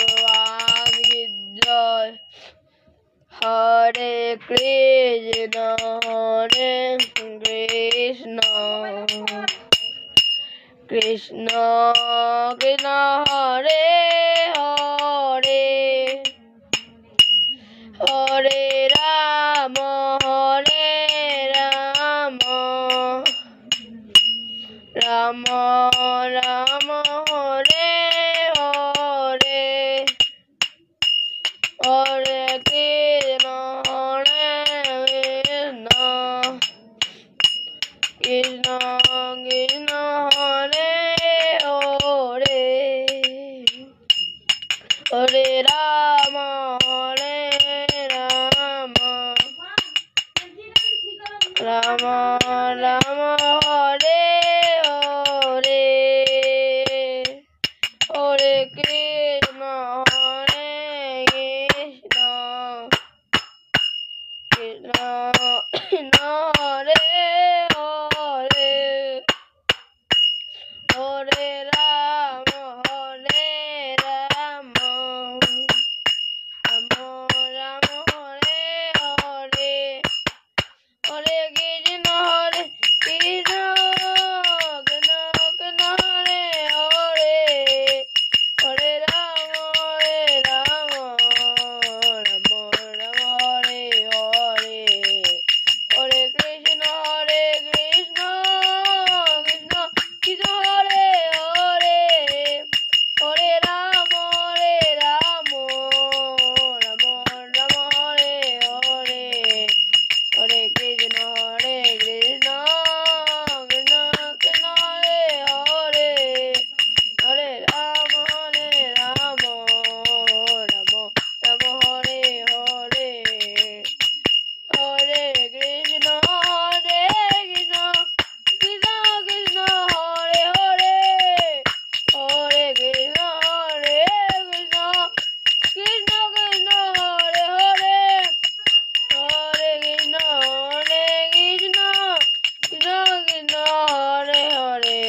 भगवान की जय। हरे कृष्ण कृष्ण कृष्ण हरे हरे हरे राम राम राम हरे हरे हरे कृष्ण कृष्ण कृष्ण हरे हरे हरे राम राम राम हरे हरे हरे कृष्ण कृष्ण कृष्ण हरे हरे हरे राम राम राम हरे हरे हरे कृष्ण कृष्ण कृष्ण हरे हरे हरे राम राम राम हरे हरे हरे कृष्ण कृष्ण कृष्ण हरे हरे हरे राम राम राम हरे हरे हरे कृष्ण कृष्ण कृष्ण कृष्ण हरे हरे हरे राम राम राम हरे हरे हरे कृष्ण कृष्ण कृष्ण कृष्ण हरे हरे हरे कृष्ण कृष्ण कृष्ण कृष्ण हरे हरे हरे कृष्ण कृष्ण कृष्ण कृष्ण हरे हरे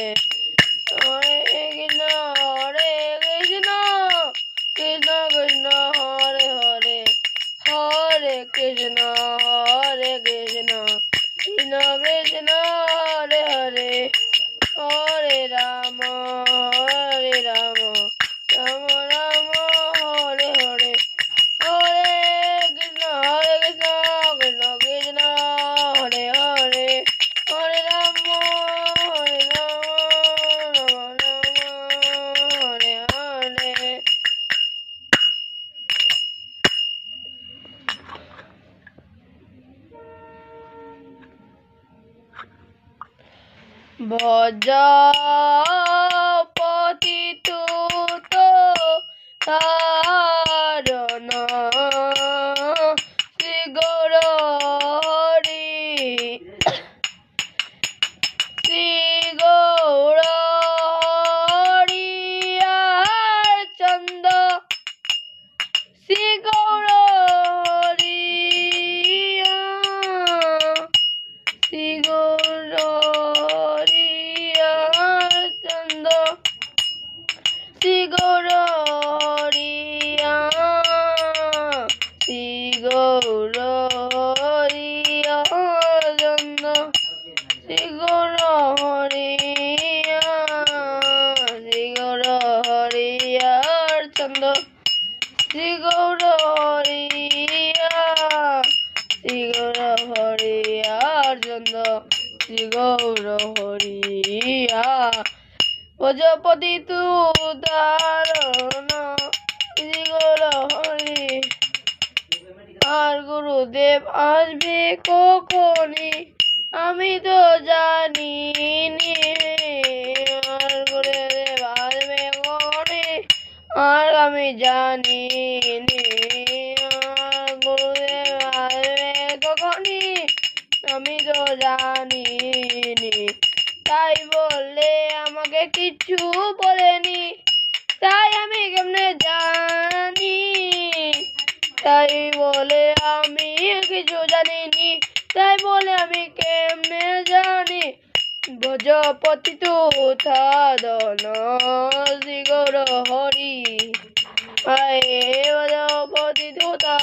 हरे कृष्ण कृष्ण कृष्ण कृष्ण हरे हरे हरे कृष्ण कृष्ण कृष्ण कृष्ण हरे हरे हरे राम राम राम राम हरे हरे हरे कृष्ण कृष्ण कृष्ण हरे हरे हरे राम राम राम हरे हरे भज पतितुत तारण श्री गौर हरि श्री गौर हरियार चंद श्री गौर हरिया श्री गौर हरियार चंद श्री गौर हरिया श्री गौर हरियार चंद श्री गौर हरिया श्री गौर हरियार चंद श्री गौर हरिया श्री गौर हरियार चंद श्री गौर हरिया भजपति तू दारण श्री गौर हरि আর গুরুদেব আসবে কখনই আমি তো জানিনি আর গুরুদেব আসবে কখনই আর আমি জানিনি আর গুরুদেব আসবে কখনই আমি তো জানিনি তাই বললে আমাকে কিছু বলেনি তাই আমি কেমনে জানি তাই বলে আমি কিছু জানিনি তাই বলে আমি কেমনে জানি ভজপতি তুথাদন শ্রী গৌর হরি আয়ে ভজপতি তুথা